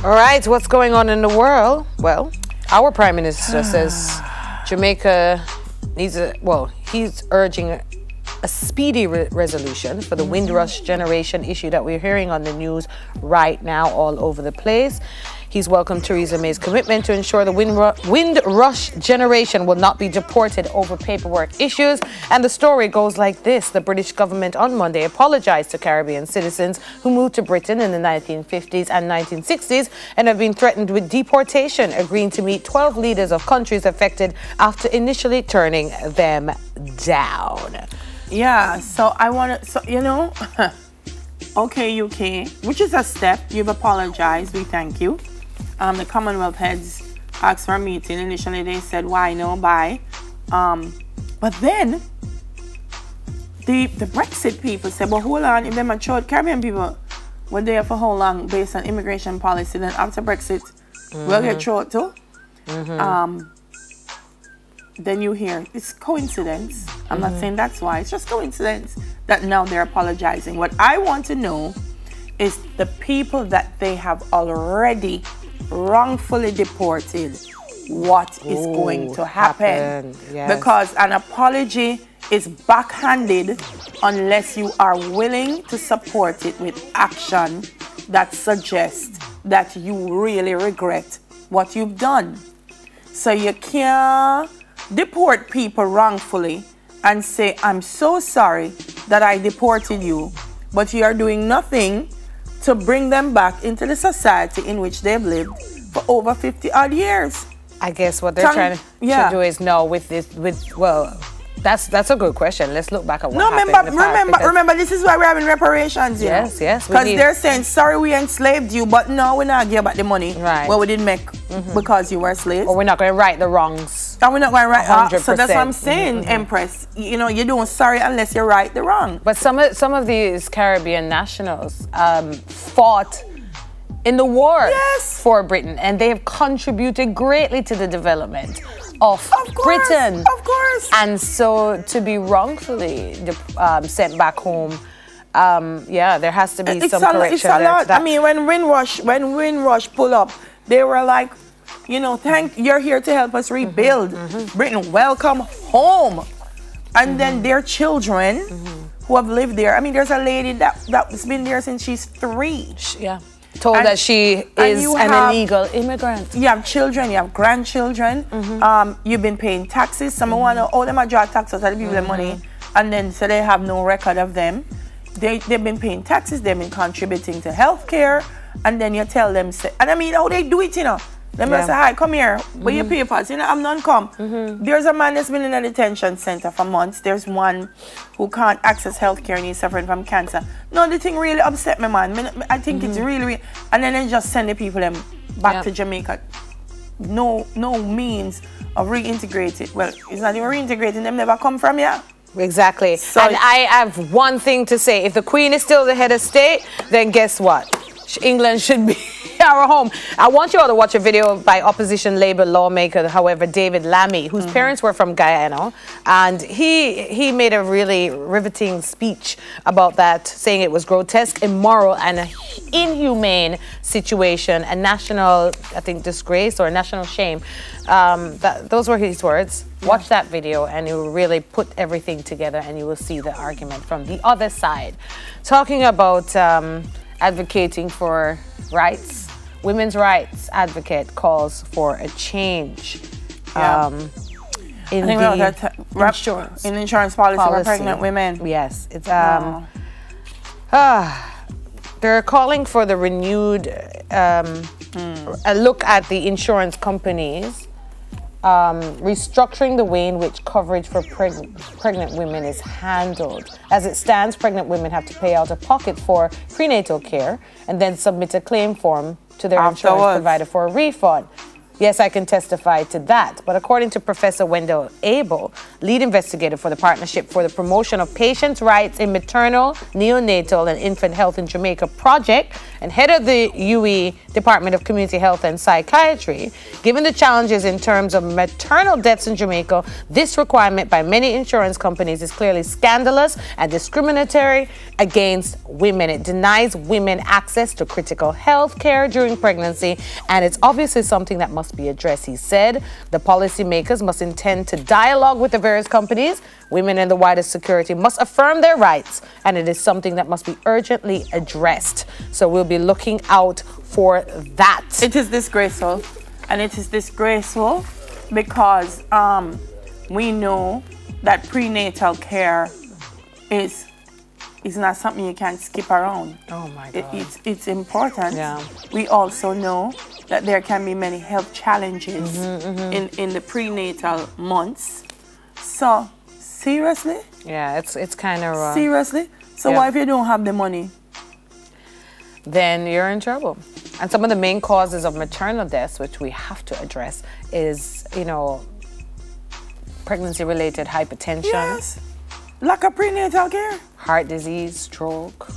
All right, what's going on in the world? Well, our Prime Minister says Jamaica needs he's urging a speedy resolution for the Windrush generation issue that we're hearing on the news right now all over the place. He's welcomed Theresa May's commitment to ensure the Windrush generation will not be deported over paperwork issues. And the story goes like this. The British government on Monday apologized to Caribbean citizens who moved to Britain in the 1950s and 1960s and have been threatened with deportation, agreeing to meet 12 leaders of countries affected after initially turning them down. Yeah, so I want to, okay, UK, which is a step. You've apologized. We thank you. The Commonwealth heads asked for a meeting. Initially, they said, why no, bye. But then, the Brexit people said, well, hold on, if they matured Caribbean people were there for how long based on immigration policy, then after Brexit, we'll get thrown too. Then you hear, it's coincidence. I'm not saying that's why, it's just coincidence that now they're apologizing. What I want to know is the people that they have already wrongfully deported, what is going to happen? Yes. Because an apology is backhanded unless you are willing to support it with action that suggests that you really regret what you've done. So you can't deport people wrongfully and say, I'm so sorry that I deported you, but you are doing nothing to bring them back into the society in which they've lived for over 50 odd years. I guess what they're trying to do is that's a good question. Let's look back at what happened. Remember, this is why we're having reparations. Yes. Because they're saying, sorry, we enslaved you, but no, we're not give back the money. Right. Well, we didn't make because you were slaves. Or we're not going to right the wrongs. And we're not going to right 100%. So that's what I'm saying, Empress. You're doing sorry unless you right the wrong. But some of these Caribbean nationals fought in the war for Britain, and they have contributed greatly to the development of Britain. Of course. And so to be wrongfully sent back home, there has to be some correction. It's a lot. I mean, when Windrush pull up, they were like, you're here to help us rebuild Britain. Welcome home. And then their children who have lived there. I mean, there's a lady that's been there since she's 3. Yeah. Told that she is an illegal immigrant. You have children, you have grandchildren. You've been paying taxes. Some want to owe them a draw taxes out of people the money, and then so they have no record of them. They've been paying taxes. They've been contributing to healthcare, and then you tell them, and I mean, how they do it, They must say, hi, come here, with your papers. I'm not come. There's a man that's been in a detention center for months. There's one who can't access healthcare and he's suffering from cancer. No, the thing really upset me, man. I think it's really, and then they just send the people them back to Jamaica. No means of reintegrating. Well, it's not even reintegrating. Them never come from here. Exactly. So, and I have one thing to say. If the Queen is still the head of state, then guess what? England should be our home. I want you all to watch a video by opposition Labour lawmaker, however, David Lammy, whose parents were from Guyana, and he made a really riveting speech about that, saying it was grotesque, immoral, and an inhumane situation, a national, I think, disgrace or a national shame. Those were his words. Watch that video and you will really put everything together and you will see the argument from the other side. Talking about advocating for rights, women's rights advocate calls for a change in the insurance policy for pregnant women. Yes, it's they're calling for the renewed a look at the insurance companies restructuring the way in which coverage for pregnant women is handled. As it stands, pregnant women have to pay out of pocket for prenatal care and then submit a claim form to their insurance provider for a refund. Yes, I can testify to that. But according to Professor Wendell Abel, lead investigator for the Partnership for the Promotion of Patients' Rights in Maternal, Neonatal, and Infant Health in Jamaica project, and head of the UE Department of Community Health and Psychiatry, given the challenges in terms of maternal deaths in Jamaica, this requirement by many insurance companies is clearly scandalous and discriminatory against women. It denies women access to critical health care during pregnancy, and it's obviously something that must be addressed. He said the policymakers must intend to dialogue with the various companies. Women in the widest security must affirm their rights, and it is something that must be urgently addressed. So we'll be looking out for that. It is disgraceful, and it is disgraceful because we know that prenatal care is not something you can skip around. Oh my God. It's important. Yeah. We also know that there can be many health challenges in the prenatal months. So, seriously? Yeah, it's kind of... seriously? So what if you don't have the money? Then you're in trouble. And some of the main causes of maternal deaths, which we have to address, is, you know, pregnancy-related hypertension. Yes. Lack of prenatal care. Heart disease, stroke.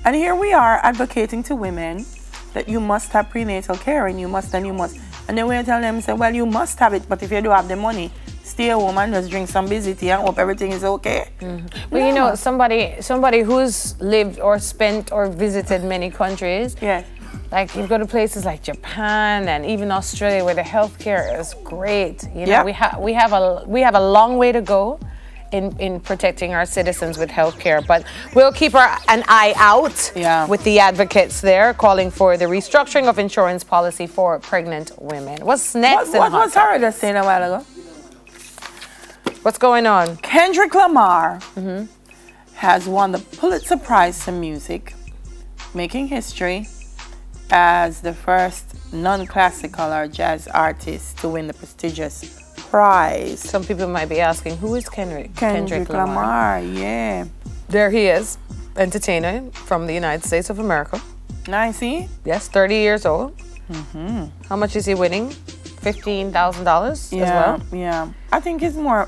And here we are advocating to women that you must have prenatal care, and you must, and you must. And then we tell them, say, well, you must have it, but if you don't have the money, stay a woman, just drink some busy tea and hope everything is okay. Well, you know, somebody who's lived or spent or visited many countries. Yes. Like you go to places like Japan and even Australia where the healthcare is great. You know, we have a long way to go in protecting our citizens with healthcare, but we'll keep an eye out with the advocates there calling for the restructuring of insurance policy for pregnant women. What's next? What was Sarah saying a while ago? What's going on? Kendrick Lamar has won the Pulitzer Prize for music, making history as the first non-classical or jazz artist to win the prestigious prize. Some people might be asking, who is Kendrick Lamar? Yeah. There he is, entertainer from the United States of America. Nice, eh? Yes, 30 years old. How much is he winning? $15,000 as well? Yeah. I think it's more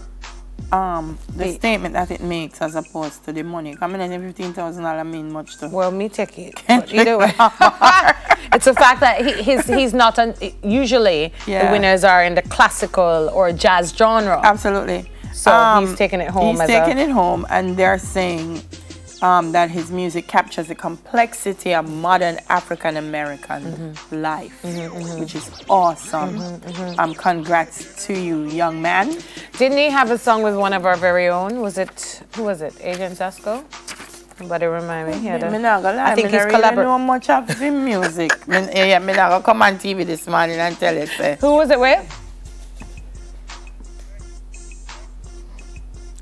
the statement that it makes as opposed to the money. I mean, $15,000 mean much to... Well, me take it. But either way. It's a fact that he's not... usually, the winners are in the classical or jazz genre. Absolutely. So he's taking it home. He's taking it home, and they're saying that his music captures the complexity of modern African-American life, which is awesome. Congrats to you, young man. Didn't he have a song with one of our very own? Was it, who was it? Agent Zasco? Somebody remind me. I think he's collaborating. I don't know much of the music. I'm not going to come on TV this morning and tell it. Who was it with?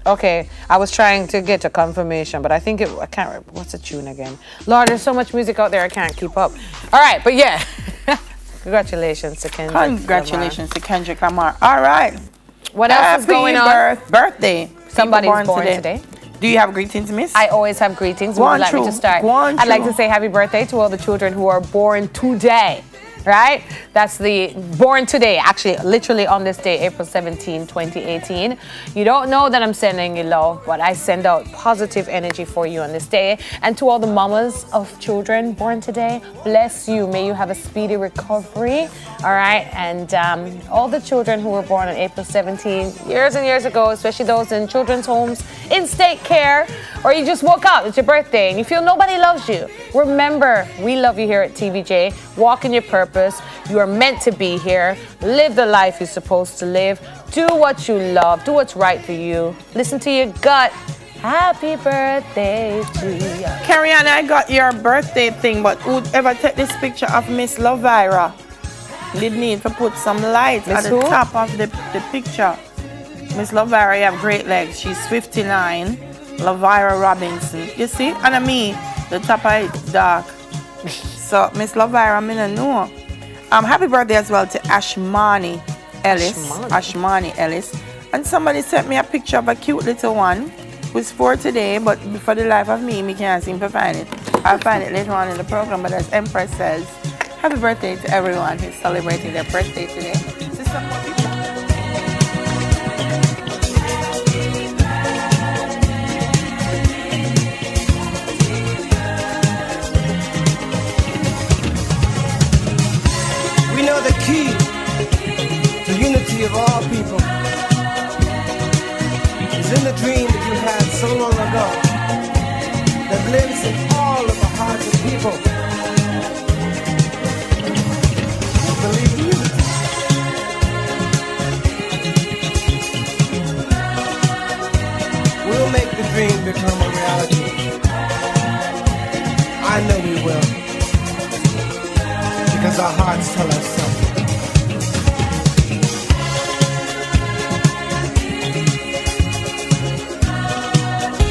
Okay, I was trying to get a confirmation, but I think I can't remember. What's the tune again? Lord, there's so much music out there, I can't keep up. All right, but yeah. Congratulations to Kendrick Lamar. Congratulations to Kendrick Lamar. All right. What else is going on? Birthday. Somebody's born today. Do you have greetings, miss? I always have greetings. Would you like me to start? I'd like to say happy birthday to all the children who are born today. Right? That's the born today, actually, literally on this day, April 17, 2018. You don't know that I'm sending you love, but I send out positive energy for you on this day. And to all the mamas of children born today, bless you. May you have a speedy recovery. All right? And all the children who were born on April 17, years and years ago, especially those in children's homes, in state care, or you just woke up, it's your birthday, and you feel nobody loves you. Remember, we love you here at TVJ. Walk in your purpose. You are meant to be here. Live the life you're supposed to live. Do what you love. Do what's right for you. Listen to your gut. Happy birthday to you. Carrie Ann, I got your birthday thing, but who'd ever take this picture of Miss Lovira? Did need to put some light at the top of the picture. Miss Lovira, you have great legs. She's 59. Lovira Robinson. You see? And me, the top of it dark. So, Miss Lovira, I don't know. Happy birthday as well to Ashmani Ellis. And somebody sent me a picture of a cute little one who's 4 today, but for the life of me can't seem to find it. I'll find it later on in the program, but as Empress says, Happy birthday to everyone who's celebrating their birthday today. We know the key to unity of all people is in the dream that you had so long ago that lives in all of the hearts of people. Believe in unity. We'll make the dream become a reality. I know we will. Because our hearts tell us so.